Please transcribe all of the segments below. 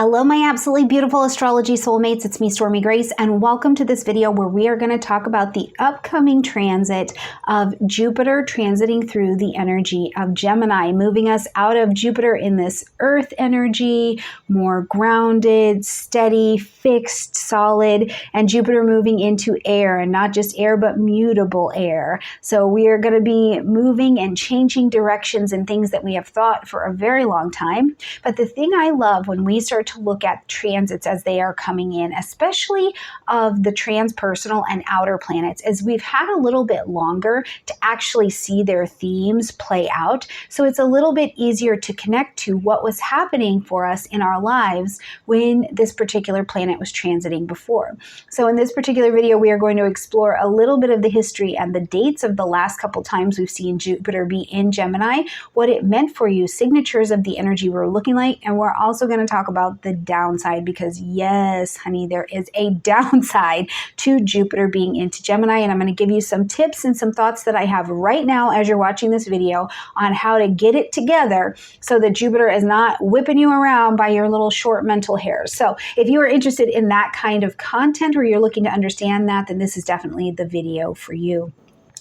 Hello, my absolutely beautiful astrology soulmates. It's me, Stormy Grace, and welcome to this video where we are going to talk about the upcoming transit of Jupiter transiting through the energy of Gemini, moving us out of Jupiter in this earth energy, more grounded, steady, fixed, solid, and Jupiter moving into air, and not just air, but mutable air. So we are going to be moving and changing directions and things that we have thought for a very long time. But the thing I love when we start to look at transits as they are coming in, especially of the transpersonal and outer planets, is we've had a little bit longer to actually see their themes play out. So it's a little bit easier to connect to what was happening for us in our lives when this particular planet was transiting before. So in this particular video, we are going to explore a little bit of the history and the dates of the last couple times we've seen Jupiter be in Gemini, what it meant for you, signatures of the energy we're looking like, and we're also going to talk about the downside, because yes, honey, there is a downside to Jupiter being into Gemini, and I'm going to give you some tips and some thoughts that I have right now as you're watching this video on how to get it together so that Jupiter is not whipping you around by your little short mental hairs. So if you are interested in that kind of content, or you're looking to understand that, then this is definitely the video for you.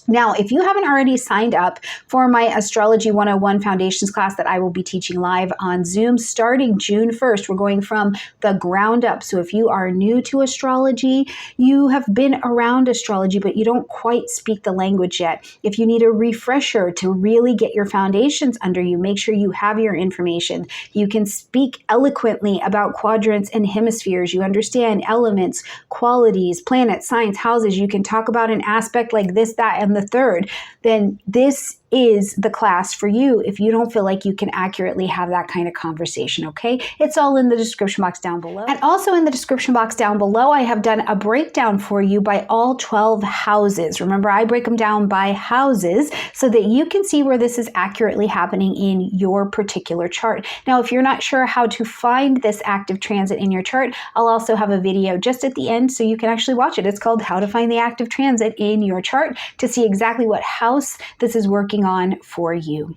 Now, if you haven't already signed up for my Astrology 101 Foundations class that I will be teaching live on Zoom starting June 1st, we're going from the ground up. So if you are new to astrology, you have been around astrology, but you don't quite speak the language yet. If you need a refresher to really get your foundations under you, make sure you have your information. You can speak eloquently about quadrants and hemispheres. You understand elements, qualities, planets, signs, houses. You can talk about an aspect like this, that, and the third. Then this is the class for you if you don't feel like you can accurately have that kind of conversation, okay? It's all in the description box down below. And also in the description box down below, I have done a breakdown for you by all 12 houses. Remember, I break them down by houses so that you can see where this is accurately happening in your particular chart. Now, if you're not sure how to find this active transit in your chart, I'll also have a video just at the end so you can actually watch it. It's called How to Find the Active Transit in Your Chart to see exactly what house this is working on for you.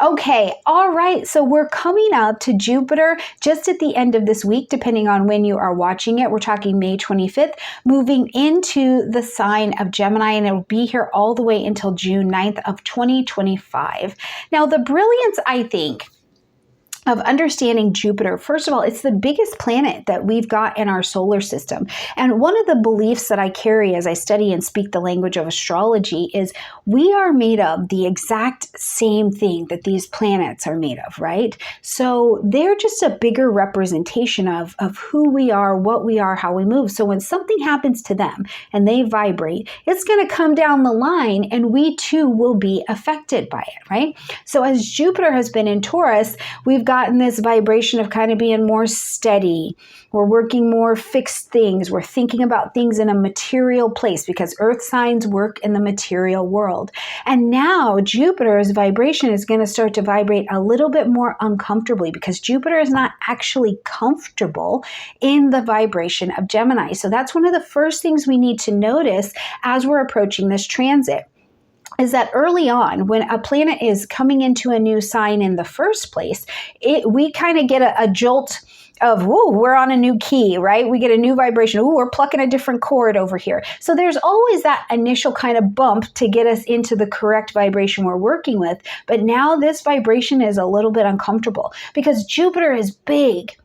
Okay, all right, so we're coming up to Jupiter just at the end of this week, depending on when you are watching it. We're talking May 25th, moving into the sign of Gemini, and it'll be here all the way until June 9th of 2025. Now, the brilliance, I think, of understanding Jupiter, first of all, it's the biggest planet that we've got in our solar system. And one of the beliefs that I carry as I study and speak the language of astrology is we are made of the exact same thing that these planets are made of, right? So they're just a bigger representation of who we are, what we are, how we move. So when something happens to them and they vibrate, it's going to come down the line and we too will be affected by it, right? So as Jupiter has been in Taurus, we've gotten this vibration of kind of being more steady. We're working more fixed things. We're thinking about things in a material place because earth signs work in the material world. And now Jupiter's vibration is going to start to vibrate a little bit more uncomfortably because Jupiter is not actually comfortable in the vibration of Gemini. So that's one of the first things we need to notice as we're approaching this transit, is that early on, when a planet is coming into a new sign in the first place, we kind of get a jolt of, whoa, we're on a new key, right? We get a new vibration. Ooh, we're plucking a different chord over here. So there's always that initial kind of bump to get us into the correct vibration we're working with. But now this vibration is a little bit uncomfortable because Jupiter is big.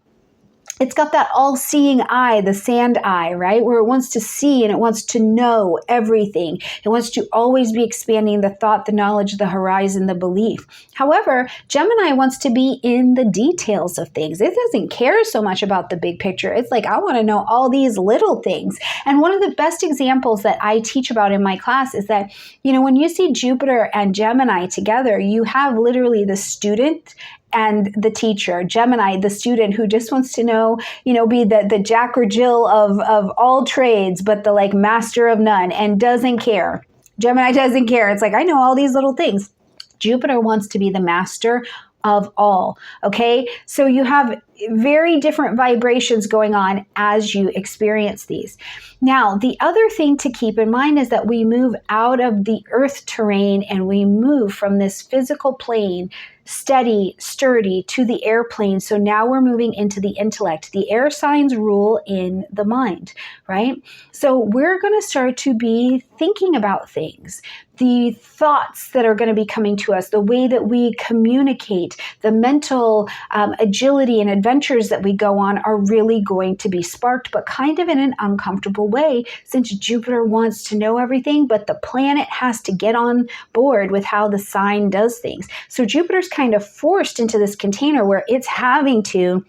It's got that all-seeing eye, the sand eye, right? Where it wants to see and it wants to know everything. It wants to always be expanding the thought, the knowledge, the horizon, the belief. However, Gemini wants to be in the details of things. It doesn't care so much about the big picture. It's like, I want to know all these little things. And one of the best examples that I teach about in my class is that, when you see Jupiter and Gemini together, you have literally the student and the teacher. Gemini, the student who just wants to know, be the Jack or Jill of all trades, but the master of none and doesn't care. Gemini doesn't care. It's like, I know all these little things. Jupiter wants to be the master of all. Okay. So you have very different vibrations going on as you experience these. Now, the other thing to keep in mind is that we move out of the earth terrain and we move from this physical plane, steady, sturdy, to the airplane. So now we're moving into the intellect. The air signs rule in the mind, right? So we're going to start to be thinking about things, the thoughts that are going to be coming to us, the way that we communicate, the mental agility and adventures that we go on are really going to be sparked, but kind of in an uncomfortable way, since Jupiter wants to know everything, but the planet has to get on board with how the sign does things. So Jupiter's kind of forced into this container where it's having to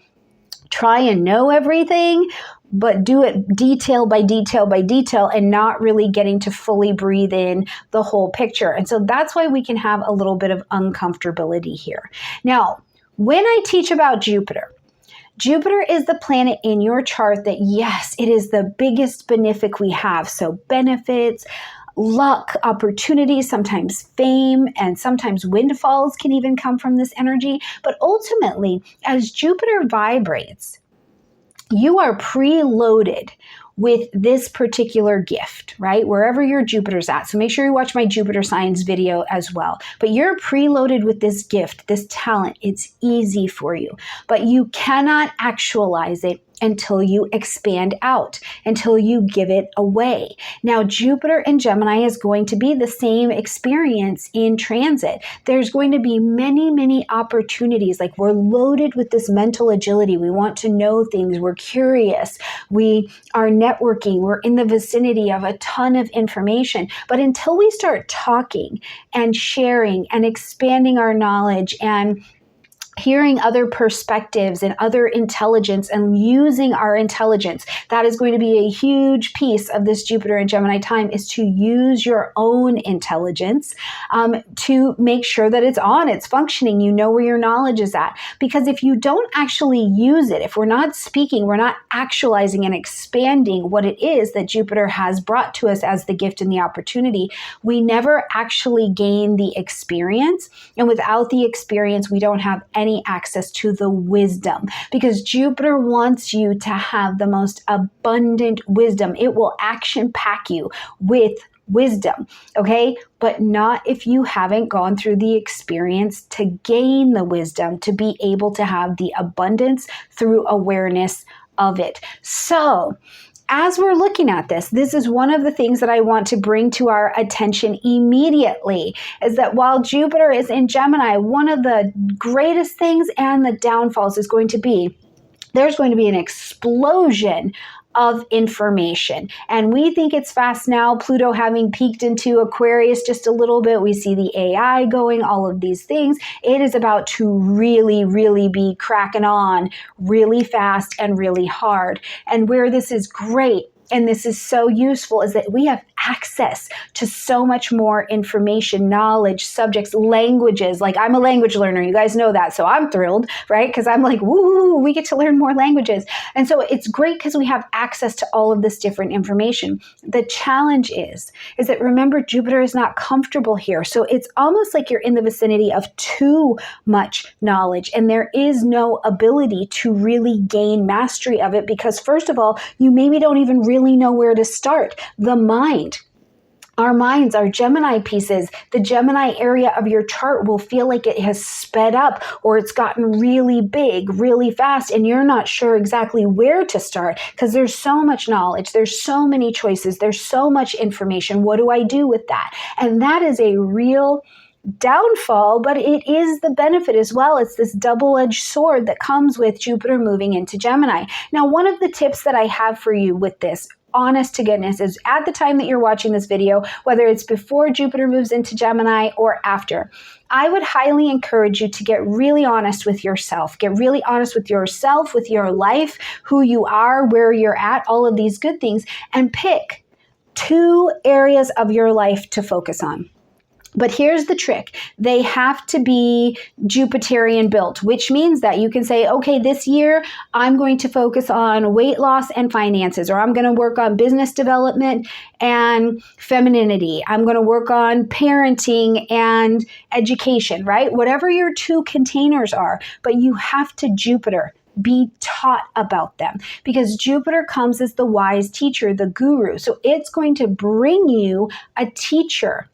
try and know everything, but do it detail by detail by detail and not really getting to fully breathe in the whole picture. And so that's why we can have a little bit of uncomfortability here. Now, when I teach about Jupiter, Jupiter is the planet in your chart that, yes, it is the biggest benefic we have. So benefits, luck, opportunities, sometimes fame, and sometimes windfalls can even come from this energy. But ultimately, as Jupiter vibrates, you are preloaded with this particular gift, right? Wherever your Jupiter's at. So make sure you watch my Jupiter signs video as well. But you're preloaded with this gift, this talent. It's easy for you, but you cannot actualize it until you expand out, until you give it away. Now, Jupiter in Gemini is going to be the same experience in transit. There's going to be many, many opportunities. Like, we're loaded with this mental agility. We want to know things. We're curious. We are networking. We're in the vicinity of a ton of information. But until we start talking and sharing and expanding our knowledge and hearing other perspectives and other intelligence and using our intelligence, that is going to be a huge piece of this Jupiter and Gemini time, is to use your own intelligence to make sure that it's on, it's functioning, you know where your knowledge is at. Because if you don't actually use it, if we're not speaking, we're not actualizing and expanding what it is that Jupiter has brought to us as the gift and the opportunity, we never actually gain the experience. And without the experience, we don't have any access to the wisdom, because Jupiter wants you to have the most abundant wisdom. It will action pack you with wisdom, okay? But not if you haven't gone through the experience to gain the wisdom, to be able to have the abundance through awareness of it. So, as we're looking at this, this is one of the things that I want to bring to our attention immediately, is that while Jupiter is in Gemini, one of the greatest things and the downfalls is going to be, there's going to be an explosion of information. And we think it's fast now, Pluto having peeked into Aquarius just a little bit. We see the AI going, all of these things. It is about to really, really be cracking on really fast and really hard. And where this is great, and this is so useful, is that we have access to so much more information, knowledge, subjects, languages. Like, I'm a language learner. You guys know that. So I'm thrilled, right? Because I'm like, woo, we get to learn more languages. And so it's great because we have access to all of this different information. The challenge is that, remember, Jupiter is not comfortable here. So it's almost like you're in the vicinity of too much knowledge. And there is no ability to really gain mastery of it because, first of all, you maybe don't even really know where to start. The mind, our minds, our Gemini pieces, the Gemini area of your chart will feel like it has sped up or it's gotten really big, really fast, and you're not sure exactly where to start because there's so much knowledge, there's so many choices, there's so much information. What do I do with that? And that is a real downfall, but it is the benefit as well. It's this double-edged sword that comes with Jupiter moving into Gemini. Now, one of the tips that I have for you with this, honest to goodness, is at the time that you're watching this video, whether it's before Jupiter moves into Gemini or after, I would highly encourage you to get really honest with yourself. Get really honest with yourself, with your life, who you are, where you're at, all of these good things, and pick 2 areas of your life to focus on. But here's the trick. They have to be Jupiterian built, which means that you can say, okay, this year I'm going to focus on weight loss and finances, or I'm going to work on business development and femininity. I'm going to work on parenting and education, right? Whatever your 2 containers are, but you have to Jupiter be taught about them, because Jupiter comes as the wise teacher, the guru. So it's going to bring you a teacher,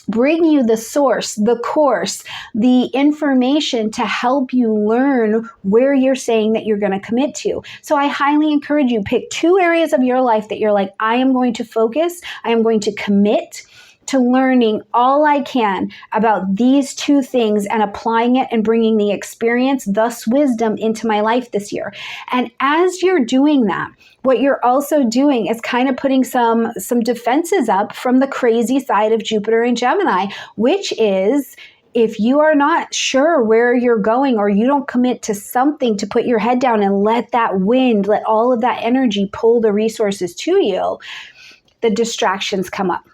bring you the source, the course, the information to help you learn where you're saying that you're going to commit to. So I highly encourage you, pick 2 areas of your life that you're like, I am going to focus, I am going to commit to learning all I can about these 2 things and applying it and bringing the experience, thus wisdom, into my life this year. And as you're doing that, what you're also doing is kind of putting some defenses up from the crazy side of Jupiter in Gemini, which is, if you are not sure where you're going, or you don't commit to something, to put your head down and let that wind, let all of that energy pull the resources to you, the distractions come up.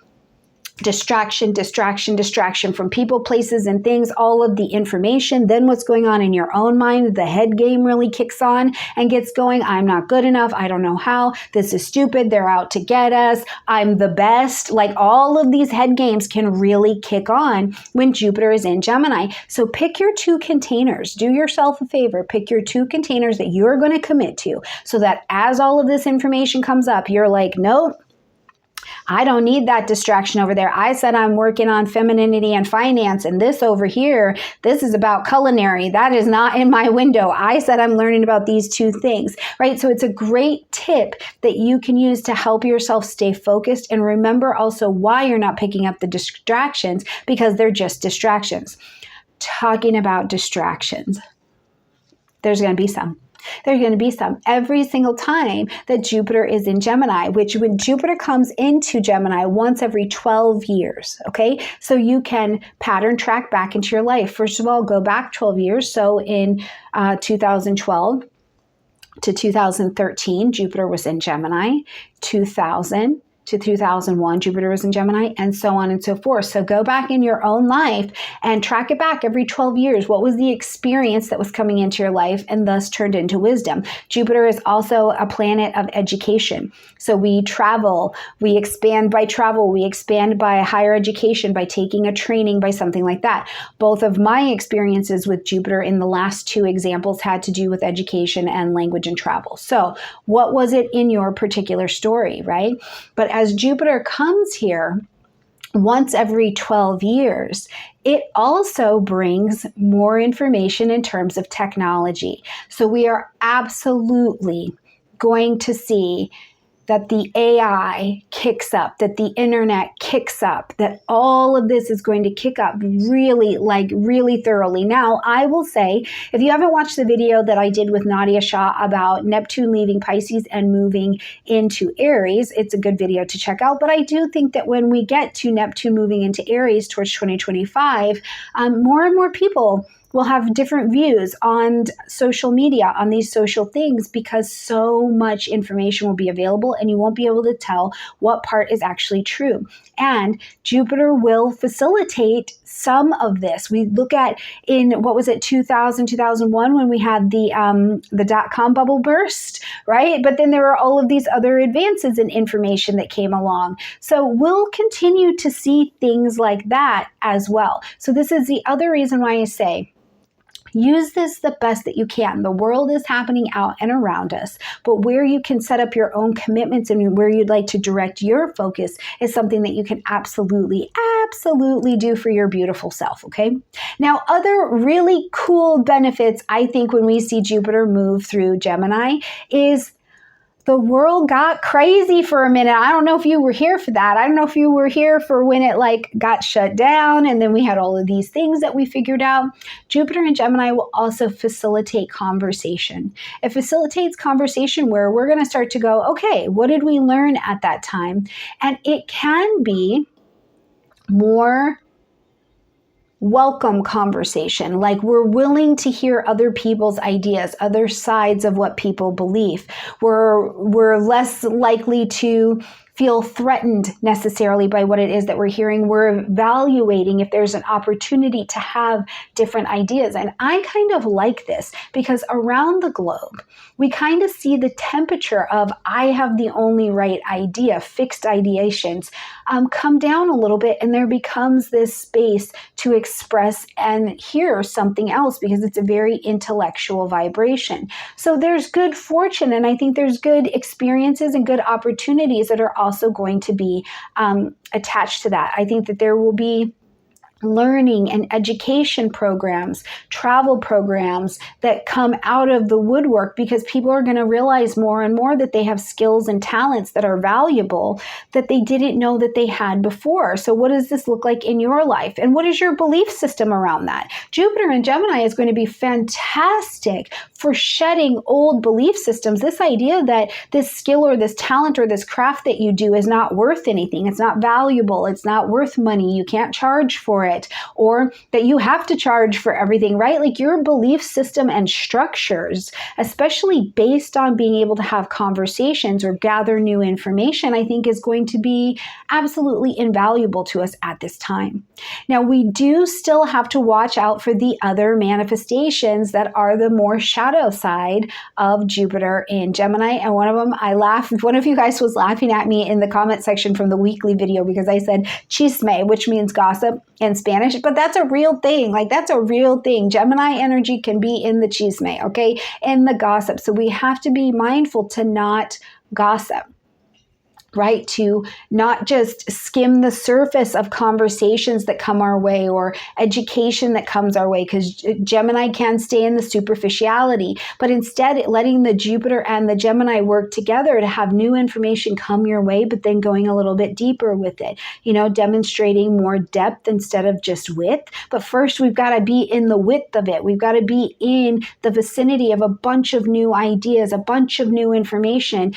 Distraction from people, places, and things, all of the information. Then what's going on in your own mind, the head game really kicks on and gets going. I'm not good enough. I don't know how. This is stupid. They're out to get us. I'm the best. Like, all of these head games can really kick on when Jupiter is in Gemini. So pick your 2 containers. Do yourself a favor. Pick your 2 containers that you're going to commit to, so that as all of this information comes up, you're like, nope, I don't need that distraction over there. I said I'm working on femininity and finance, and this over here, this is about culinary. That is not in my window. I said I'm learning about these 2 things, right? So it's a great tip that you can use to help yourself stay focused, and remember also why you're not picking up the distractions, because they're just distractions. Talking about distractions, there's going to be some. There's going to be some every single time that Jupiter is in Gemini, which when Jupiter comes into Gemini once every 12 years, okay? So you can pattern track back into your life. First of all, go back 12 years. So in 2012 to 2013, Jupiter was in Gemini. 2000 to 2001, Jupiter was in Gemini, and so on and so forth. So go back in your own life and track it back every 12 years. What was the experience that was coming into your life and thus turned into wisdom? Jupiter is also a planet of education. So we travel, we expand by travel, we expand by higher education, by taking a training, by something like that. Both of my experiences with Jupiter in the last 2 examples had to do with education and language and travel. So what was it in your particular story, right? But as Jupiter comes here once every 12 years, it also brings more information in terms of technology. So we are absolutely going to see that the AI kicks up, that the internet kicks up, that all of this is going to kick up really thoroughly. Now, I will say, if you haven't watched the video that I did with Nadia Shah about Neptune leaving Pisces and moving into Aries, it's a good video to check out. But I do think that when we get to Neptune moving into Aries towards 2025, more and more people will have different views on social media, on these social things, because so much information will be available and you won't be able to tell what part is actually true. And Jupiter will facilitate some of this. We look at in, 2000, 2001, when we had the dot-com bubble burst, right? But then there were all of these other advances in information that came along. So we'll continue to see things like that as well. So this is the other reason why I say, use this the best that you can. The world is happening out and around us, but where you can set up your own commitments and where you'd like to direct your focus is something that you can absolutely do for your beautiful self, okay? Now, other really cool benefits, I think, when we see Jupiter move through Gemini is the world got crazy for a minute. I don't know if you were here for that. I don't know if you were here for when it got shut down and then we had all of these things that we figured out. Jupiter in Gemini will also facilitate conversation. It facilitates conversation where we're going to start to go, okay, what did we learn at that time? And it can be more welcome conversation, like we're willing to hear other people's ideas, other sides of what people believe. We're less likely to feel threatened necessarily by what it is that we're hearing. We're evaluating if there's an opportunity to have different ideas. And I kind of like this because around the globe, we kind of see the temperature of I have the only right idea, fixed ideations, come down a little bit, and there becomes this space to express and hear something else because it's a very intellectual vibration. So there's good fortune, and I think there's good experiences and good opportunities that are also going to be attached to that. I think that there will be learning and education programs, travel programs that come out of the woodwork because people are going to realize more and more that they have skills and talents that are valuable that they didn't know that they had before. So what does this look like in your life? And what is your belief system around that? Jupiter in Gemini is going to be fantastic for shedding old belief systems. This idea that this skill or this talent or this craft that you do is not worth anything. It's not valuable. It's not worth money. You can't charge for it, or that you have to charge for everything, right? Like your belief system and structures, especially based on being able to have conversations or gather new information, I think is going to be absolutely invaluable to us at this time. Now, we do still have to watch out for the other manifestations that are the more shadow side of Jupiter in Gemini. And one of them, I laughed. One of you guys was laughing at me in the comment section from the weekly video because I said chisme, which means gossip in Spanish, but that's a real thing. Like that's a real thing. Gemini energy can be in the chisme, okay? In the gossip. So we have to be mindful to not gossip, right? To not just skim the surface of conversations that come our way or education that comes our way, because Gemini can stay in the superficiality, but instead letting the Jupiter and the Gemini work together to have new information come your way, but then going a little bit deeper with it, you know, demonstrating more depth instead of just width. But first, we've got to be in the width of it. We've got to be in the vicinity of a bunch of new ideas, a bunch of new information,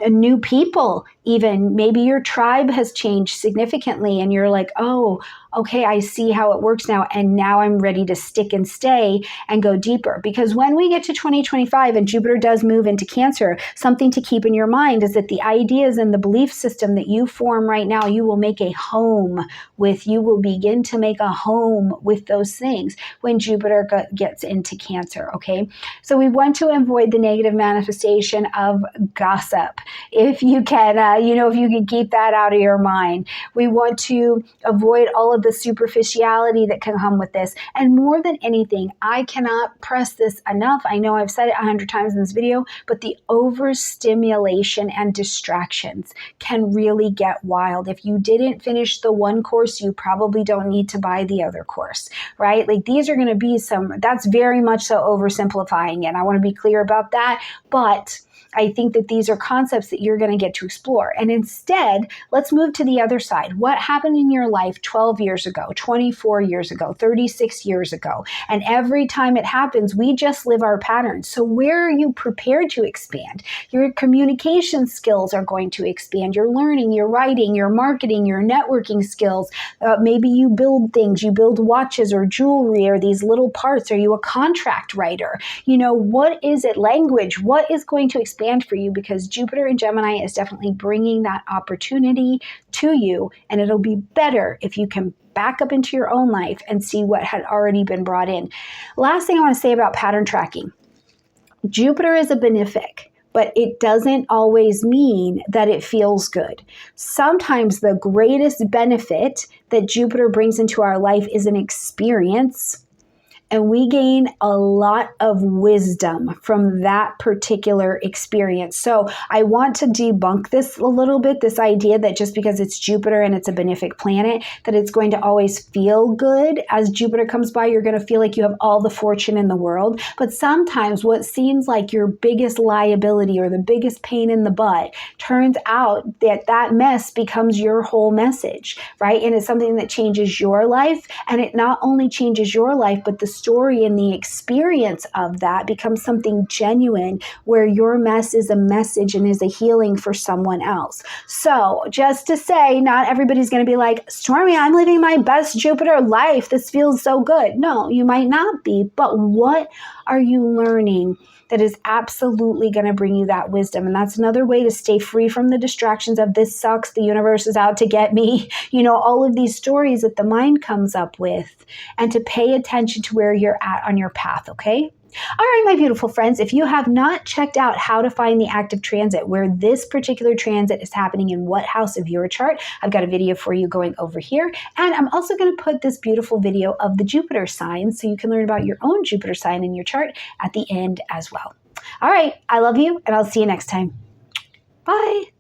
new people. Even maybe your tribe has changed significantly and you're like, oh, okay, I see how it works now. And now I'm ready to stick and stay and go deeper. Because when we get to 2025 and Jupiter does move into Cancer, something to keep in your mind is that the ideas and the belief system that you form right now, you will make a home with. You will begin to make a home with those things when Jupiter gets into Cancer, okay? So we want to avoid the negative manifestation of gossip. If you can, if you can keep that out of your mind. We want to avoid all of the superficiality that can come with this. And more than anything, I cannot press this enough. I know I've said it 100 times in this video, but the overstimulation and distractions can really get wild. If you didn't finish the one course, you probably don't need to buy the other course, right? Like these are going to be that's very much so oversimplifying it. I want to be clear about that, but I think that these are concepts that you're going to get to explore. And instead, let's move to the other side. What happened in your life 12 years ago, 24 years ago, 36 years ago? And every time it happens, we just live our patterns. So where are you prepared to expand? Your communication skills are going to expand. Your learning, your writing, your marketing, your networking skills. Maybe you build things, you build watches or jewelry or these little parts. Are you a contract writer? What is it? Language. What is going to expand for you? Because Jupiter in Gemini is definitely bringing that opportunity to you, and it'll be better if you can back up into your own life and see what had already been brought in. Last thing I want to say about pattern tracking. Jupiter is a benefic, but it doesn't always mean that it feels good. Sometimes the greatest benefit that Jupiter brings into our life is an experience, and we gain a lot of wisdom from that particular experience. So I want to debunk this a little bit, this idea that just because it's Jupiter and it's a benefic planet, that it's going to always feel good. As Jupiter comes by, you're going to feel like you have all the fortune in the world. But sometimes what seems like your biggest liability or the biggest pain in the butt turns out that mess becomes your whole message, right? And it's something that changes your life. And it not only changes your life, but the story and the experience of that becomes something genuine, where your mess is a message and is a healing for someone else. So just to say, not everybody's going to be like, Stormy, I'm living my best Jupiter life. This feels so good. No, you might not be, but what are you learning that is absolutely going to bring you that wisdom? And that's another way to stay free from the distractions of this sucks, the universe is out to get me, all of these stories that the mind comes up with, and to pay attention to where you're at on your path, okay? All right, my beautiful friends, if you have not checked out how to find the active transit, where this particular transit is happening in what house of your chart, I've got a video for you going over here. And I'm also going to put this beautiful video of the Jupiter sign so you can learn about your own Jupiter sign in your chart at the end as well. All right, I love you, and I'll see you next time. Bye.